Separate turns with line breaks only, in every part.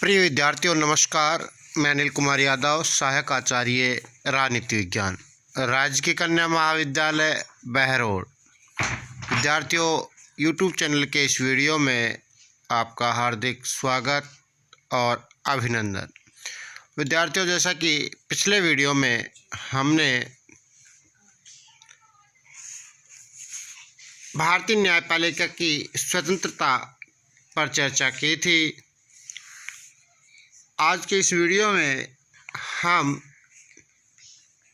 प्रिय विद्यार्थियों नमस्कार। मैं अनिल कुमार यादव, सहायक आचार्य राजनीति विज्ञान, राजकीय कन्या महाविद्यालय बहरोड। विद्यार्थियों, यूट्यूब चैनल के इस वीडियो में आपका हार्दिक स्वागत और अभिनंदन। विद्यार्थियों, जैसा कि पिछले वीडियो में हमने भारतीय न्यायपालिका की स्वतंत्रता पर चर्चा की थी, आज के इस वीडियो में हम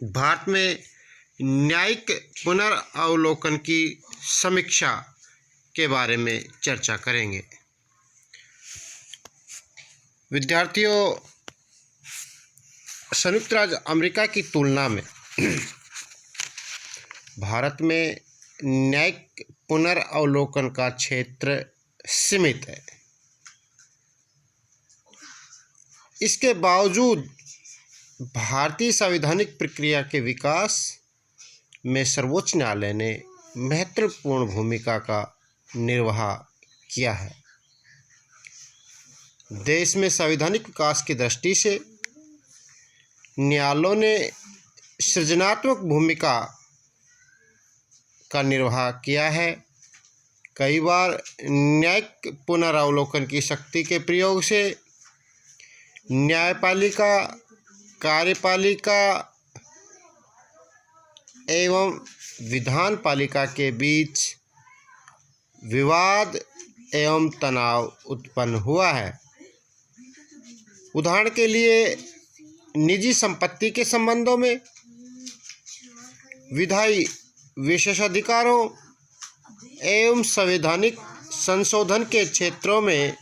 भारत में न्यायिक पुनर्अवलोकन की समीक्षा के बारे में चर्चा करेंगे। विद्यार्थियों, संयुक्त राज्य अमेरिका की तुलना में भारत में न्यायिक पुनर्अवलोकन का क्षेत्र सीमित है। इसके बावजूद भारतीय संवैधानिक प्रक्रिया के विकास में सर्वोच्च न्यायालय ने महत्वपूर्ण भूमिका का निर्वाह किया है। देश में संवैधानिक विकास की दृष्टि से न्यायालयों ने सृजनात्मक भूमिका का निर्वाह किया है। कई बार न्यायिक पुनरावलोकन की शक्ति के प्रयोग से न्यायपालिका, कार्यपालिका एवं विधान पालिका के बीच विवाद एवं तनाव उत्पन्न हुआ है। उदाहरण के लिए निजी संपत्ति के संबंधों में, विधायी विशेषाधिकारों एवं संवैधानिक संशोधन के क्षेत्रों में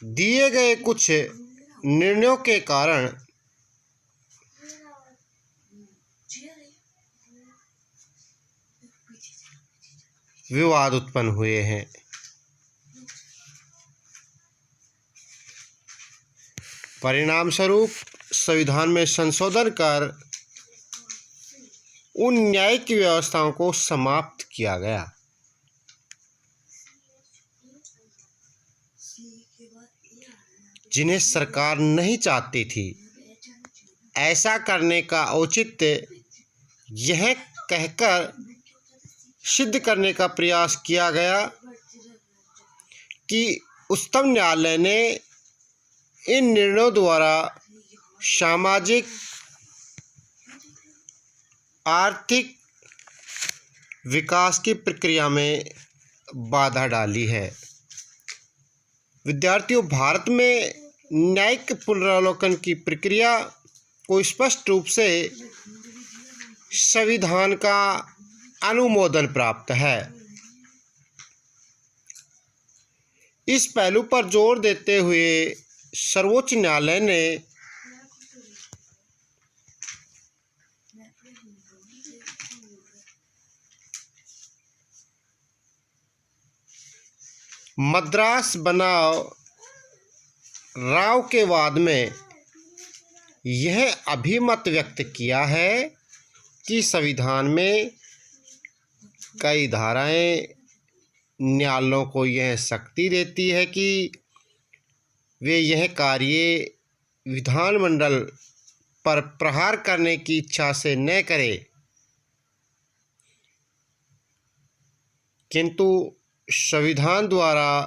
दिए गए कुछ निर्णयों के कारण विवाद उत्पन्न हुए हैं। परिणाम स्वरूप संविधान में संशोधन कर उन न्यायिक व्यवस्थाओं को समाप्त किया गया जिन्हें सरकार नहीं चाहती थी। ऐसा करने का औचित्य यह कहकर सिद्ध करने का प्रयास किया गया कि उच्चतम न्यायालय ने इन निर्णयों द्वारा सामाजिक, आर्थिक विकास की प्रक्रिया में बाधा डाली है। विद्यार्थियों, भारत में न्यायिक पुनरावलोकन की प्रक्रिया को स्पष्ट रूप से संविधान का अनुमोदन प्राप्त है। इस पहलू पर जोर देते हुए सर्वोच्च न्यायालय ने मद्रास बनाम राव के वाद में यह अभिमत व्यक्त किया है कि संविधान में कई धाराएं न्यायालयों को यह शक्ति देती है कि वे यह कार्य विधानमंडल पर प्रहार करने की इच्छा से न करें, किंतु संविधान द्वारा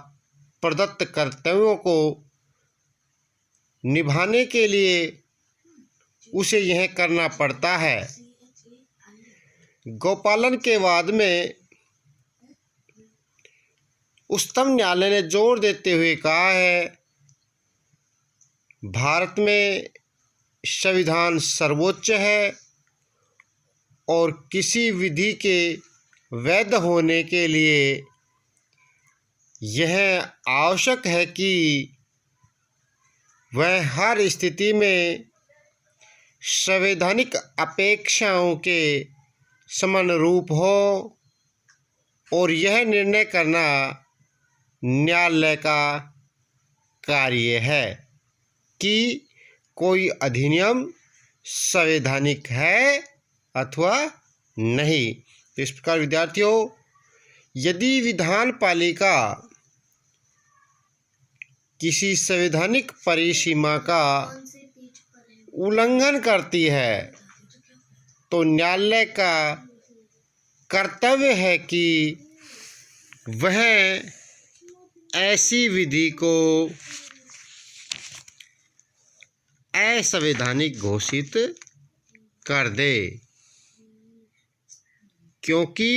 प्रदत्त कर्तव्यों को निभाने के लिए उसे यह करना पड़ता है। गोपालन के वाद में उच्चतम न्यायालय ने जोर देते हुए कहा है, भारत में संविधान सर्वोच्च है और किसी विधि के वैध होने के लिए यह आवश्यक है कि वह हर स्थिति में संवैधानिक अपेक्षाओं के समनुरूप हो और यह निर्णय करना न्यायालय का कार्य है कि कोई अधिनियम संवैधानिक है अथवा नहीं। इस प्रकार विद्यार्थियों, यदि विधान पालिका किसी संवैधानिक परिसीमा का उल्लंघन करती है तो न्यायालय का कर्तव्य है कि वह ऐसी विधि को असंवैधानिक घोषित कर दे, क्योंकि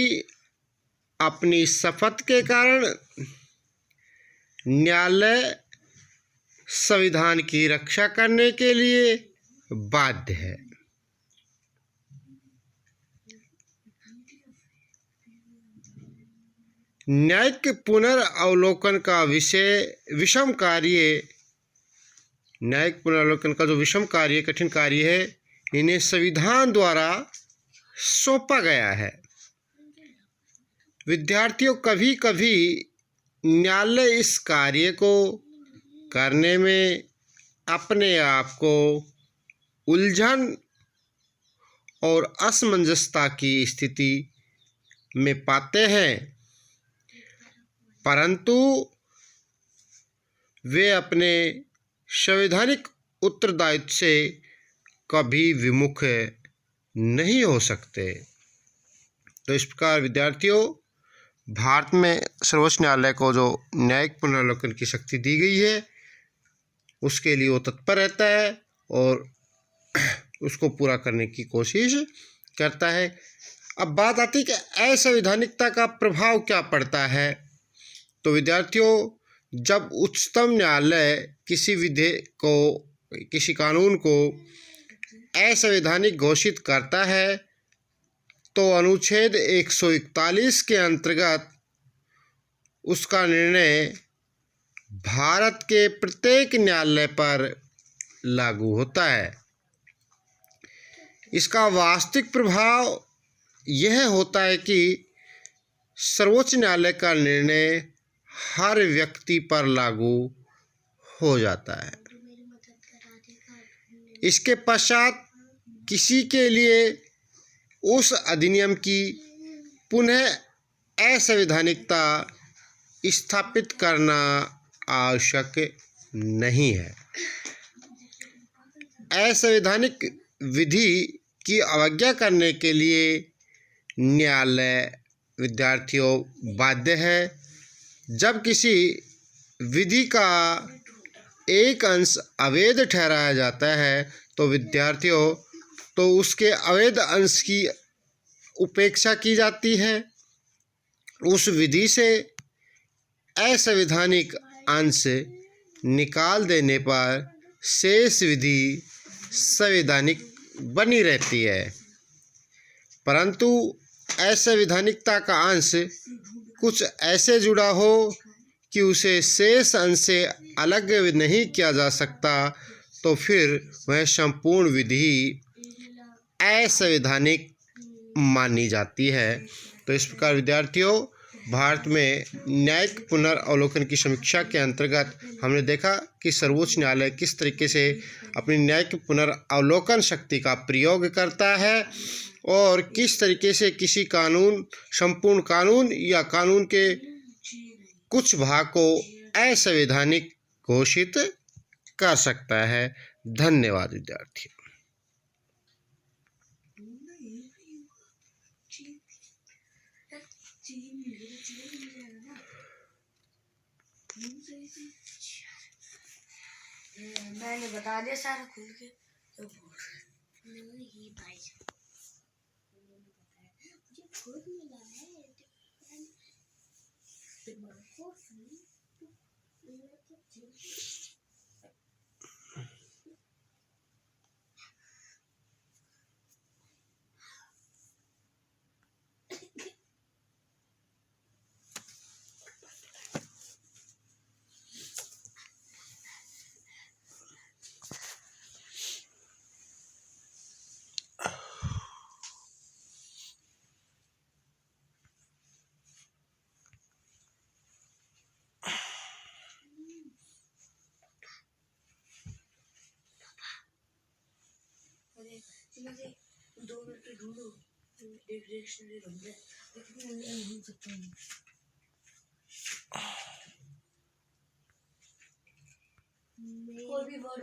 अपनी शपथ के कारण न्यायालय संविधान की रक्षा करने के लिए बाध्य है। न्यायिक पुनर्अवलोकन का जो विषम कार्य कठिन कार्य है, इन्हें संविधान द्वारा सौंपा गया है। विद्यार्थियों, कभी कभी न्यायालय इस कार्य को करने में अपने आप को उलझन और असमंजसता की स्थिति में पाते हैं, परंतु वे अपने संवैधानिक उत्तरदायित्व से कभी विमुख नहीं हो सकते। तो इस प्रकार विद्यार्थियों, भारत में सर्वोच्च न्यायालय को जो न्यायिक पुनर्अवलोकन की शक्ति दी गई है, उसके लिए वो तत्पर रहता है और उसको पूरा करने की कोशिश करता है। अब बात आती है कि असंवैधानिकता का प्रभाव क्या पड़ता है। तो विद्यार्थियों, जब उच्चतम न्यायालय किसी कानून को असंवैधानिक घोषित करता है तो अनुच्छेद 141 के अंतर्गत उसका निर्णय भारत के प्रत्येक न्यायालय पर लागू होता है। इसका वास्तविक प्रभाव यह होता है कि सर्वोच्च न्यायालय का निर्णय हर व्यक्ति पर लागू हो जाता है। इसके पश्चात किसी के लिए उस अधिनियम की पुनः असंवैधानिकता स्थापित करना आवश्यक नहीं है। असंवैधानिक विधि की अवज्ञा करने के लिए न्यायालय विद्यार्थियों बाध्य है। जब किसी विधि का एक अंश अवैध ठहराया जाता है तो विद्यार्थियों, तो उसके अवैध अंश की उपेक्षा की जाती है। उस विधि से असंवैधानिक अंश निकाल देने पर शेष विधि संवैधानिक बनी रहती है, परंतु असंवैधानिकता का अंश कुछ ऐसे जुड़ा हो कि उसे शेष अंश से अलग नहीं किया जा सकता, तो फिर वह संपूर्ण विधि असंवैधानिक मानी जाती है। तो इस प्रकार विद्यार्थियों, भारत में न्यायिक पुनर्अवलोकन की समीक्षा के अंतर्गत हमने देखा कि सर्वोच्च न्यायालय किस तरीके से अपनी न्यायिक पुनर्अवलोकन शक्ति का प्रयोग करता है और किस तरीके से किसी संपूर्ण कानून या कानून के कुछ भाग को असंवैधानिक घोषित कर सकता है। धन्यवाद विद्यार्थी।
मैंने बता दिया सारा खुल के। नहीं भाई मुझे खुद मिला है। मुझे 2 मिनट ढूंढो, एक डिक्शनरी ढूंढ ले, लेकिन मैं नहीं सकता हूँ। भी वर्ड